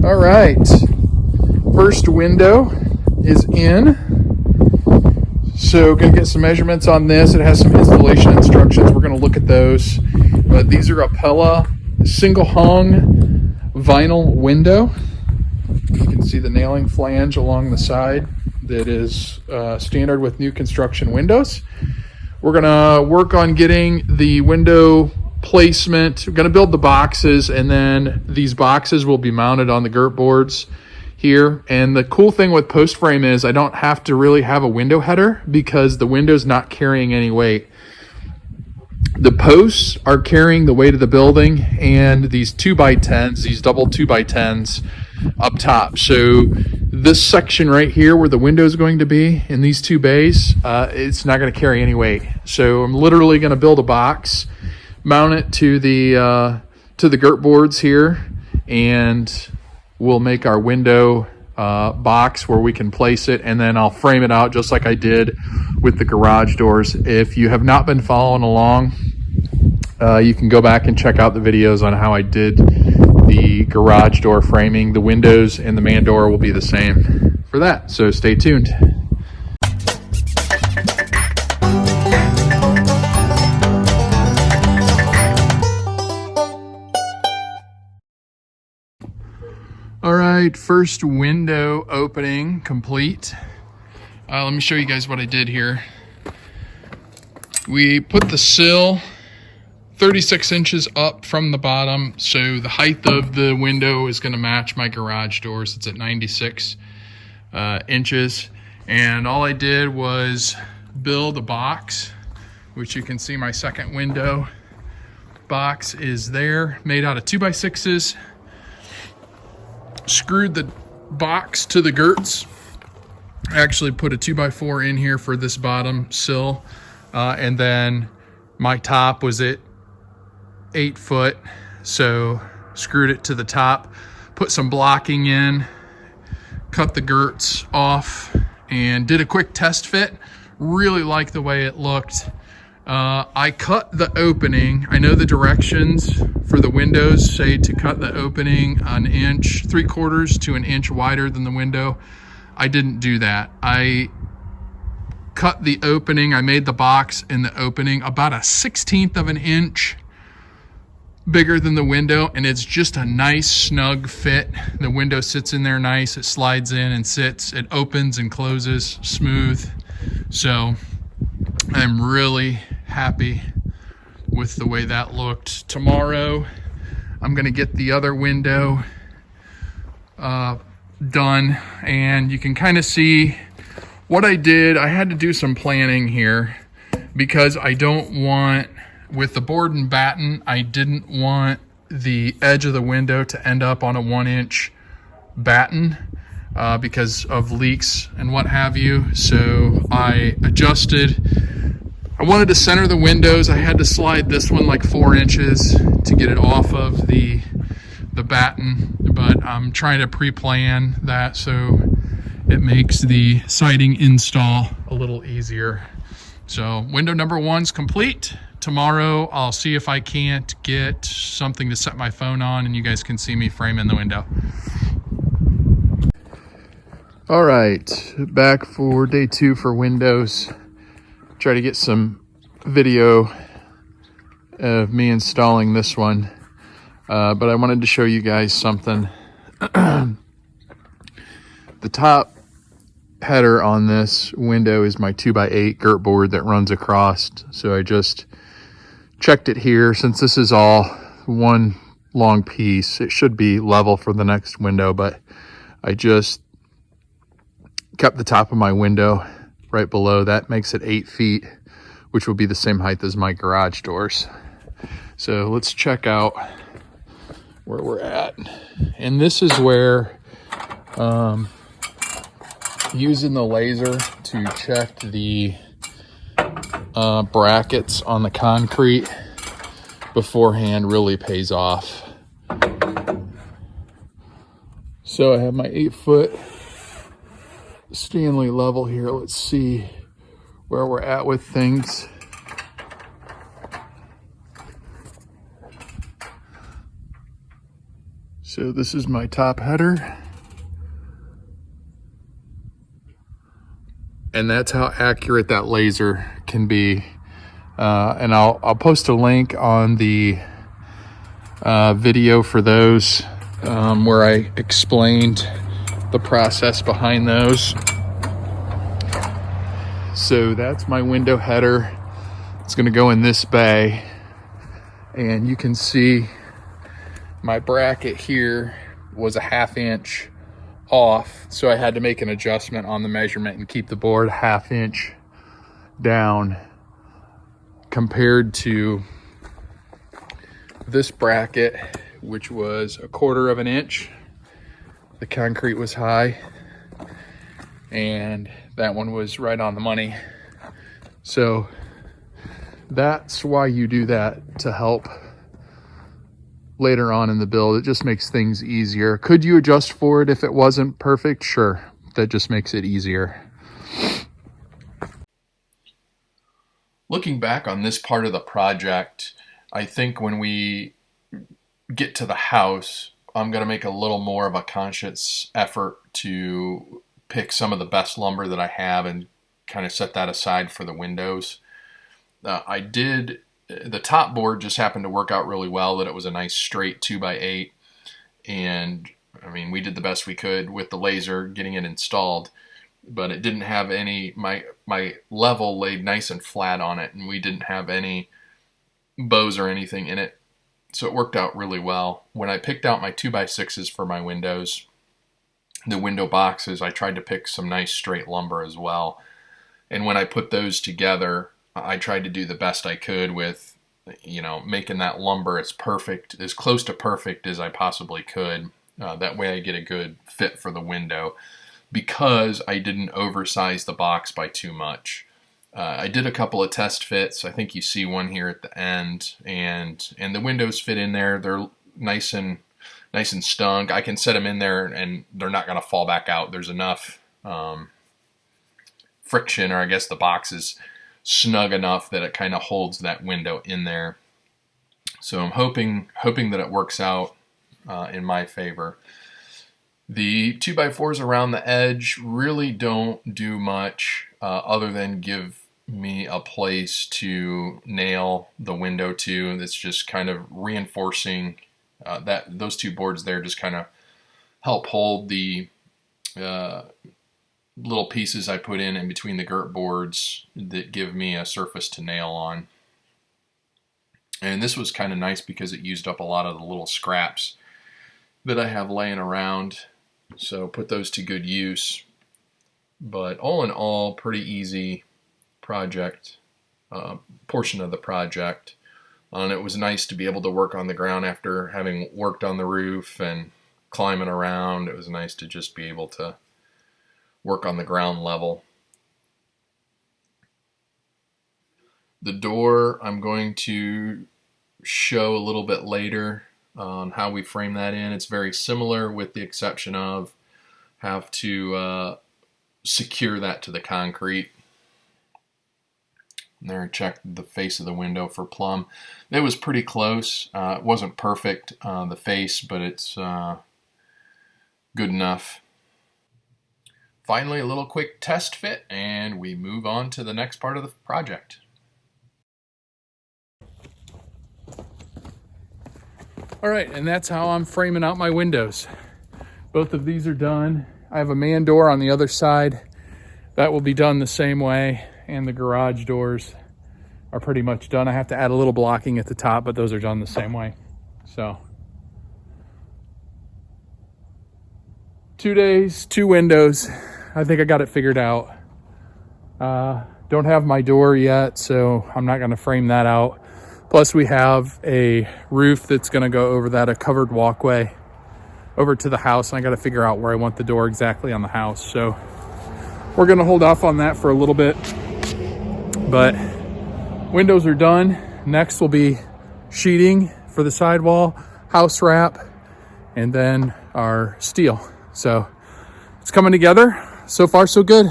All right, first window is in. So gonna get some measurements on this. It has some installation instructions. We're gonna look at those. But these are a Pella single hung vinyl window. You can see the nailing flange along the side that is standard with new construction windows. We're gonna work on getting the window placement. We're gonna build the boxes, and then these boxes will be mounted on the girt boards here. And the cool thing with post frame is I don't have to really have a window header because the window's not carrying any weight. The posts are carrying the weight of the building, and these 2x10s, these double 2x10s up top. So this section right here where the window is going to be in these two bays, it's not going to carry any weight. So I'm literally going to build a box, mount it to the girt boards here, and we'll make our window box where we can place it, and then I'll frame it out just like I did with the garage doors. If you have not been following along, you can go back and check out the videos on how I did the garage door framing. The windows and the man door will be the same for that, so stay tuned. All right, first window opening complete. Let me show you guys what I did here. We put the sill 36 inches up from the bottom, so the height of the window is going to match my garage doors. It's at 96 inches. And all I did was build a box, which you can see my second window box is there, made out of 2x6s. Screwed the box to the girts. I actually put a 2x4 in here for this bottom sill, and then my top was at 8 foot, so screwed it to the top, put some blocking in, cut the girts off, and did a quick test fit. Really like the way it looked. I cut the opening. I know the directions for the windows say to cut the opening an inch, 3/4 to an inch wider than the window. I didn't do that. I cut the opening. I made the box in the opening about a 1/16 of an inch bigger than the window, and it's just a nice snug fit. The window sits in there nice. It slides in and sits. It opens and closes smooth. So I'm really happy with the way that looked. Tomorrow I'm going to get the other window done, and you can kind of see what I did. I had to do some planning here because I don't want, with the board and batten, I didn't want the edge of the window to end up on a 1-inch batten because of leaks and what have you. So I adjusted. I wanted to center the windows. I had to slide this one like 4 inches to get it off of the batten, but I'm trying to pre-plan that so it makes the siding install a little easier. So window number 1's complete. Tomorrow I'll see if I can't get something to set my phone on and you guys can see me framing the window. All right, back for day 2 for windows. Try to get some video of me installing this one, but I wanted to show you guys something. The top header on this window is my 2x8 girt board that runs across, so I just checked it here. Since this is all one long piece, it should be level for the next window, but I just kept the top of my window right below. That makes it 8 feet, which will be the same height as my garage doors. So let's check out where we're at. And this is where using the laser to check the brackets on the concrete beforehand really pays off. So I have my 8-foot Stanley level here. Let's see where we're at with things. So this is my top header. And that's how accurate that laser can be. And I'll post a link on the video for those where I explained the process behind those. So that's my window header. It's going to go in this bay, and you can see my bracket here was a 1/2 inch off, so I had to make an adjustment on the measurement and keep the board 1/2 inch down compared to this bracket, which was 1/4 of an inch. The concrete was high, and that one was right on the money. So that's why you do that, to help later on in the build. It just makes things easier. Could you adjust for it if it wasn't perfect? Sure, that just makes it easier. Looking back on this part of the project, I think when we get to the house, I'm going to make a little more of a conscious effort to pick some of the best lumber that I have and kind of set that aside for the windows. The top board just happened to work out really well, that it was a nice straight 2x8. And I mean, we did the best we could with the laser getting it installed, but it didn't have any, my level laid nice and flat on it, and we didn't have any bows or anything in it. So it worked out really well. When I picked out my 2x6s for my windows, the window boxes, I tried to pick some nice straight lumber as well. And when I put those together, I tried to do the best I could with, making that lumber as perfect, as close to perfect as I possibly could. That way I get a good fit for the window, because I didn't oversize the box by too much. I did a couple of test fits. I think you see one here at the end, and the windows fit in there. They're nice and snug. I can set them in there and they're not going to fall back out. There's enough friction, or I guess the box is snug enough that it kind of holds that window in there. So I'm hoping that it works out in my favor. The 2x4s around the edge really don't do much other than give me a place to nail the window to. That's just kind of reinforcing that those two boards there just kind of help hold the little pieces I put in between the girt boards that give me a surface to nail on. And this was kind of nice because it used up a lot of the little scraps that I have laying around, so put those to good use. But all in all, pretty easy project, portion of the project. And it was nice to be able to work on the ground after having worked on the roof and climbing around. It was nice to just be able to work on the ground level. The door I'm going to show a little bit later on how we frame that in. It's very similar, with the exception of have to secure that to the concrete. And there, check the face of the window for plumb. It was pretty close. It wasn't perfect, the face, but it's good enough. Finally, a little quick test fit, and we move on to the next part of the project. All right, and that's how I'm framing out my windows. Both of these are done. I have a man door on the other side. That will be done the same way, and the garage doors are pretty much done. I have to add a little blocking at the top, but those are done the same way. So 2 days, 2 windows. I think I got it figured out. Don't have my door yet, so I'm not gonna frame that out. Plus we have a roof that's gonna go over that, a covered walkway over to the house, and I gotta figure out where I want the door exactly on the house. So we're gonna hold off on that for a little bit, but windows are done. Next will be sheeting for the sidewall, house wrap, and then our steel. So it's coming together. So far, so good.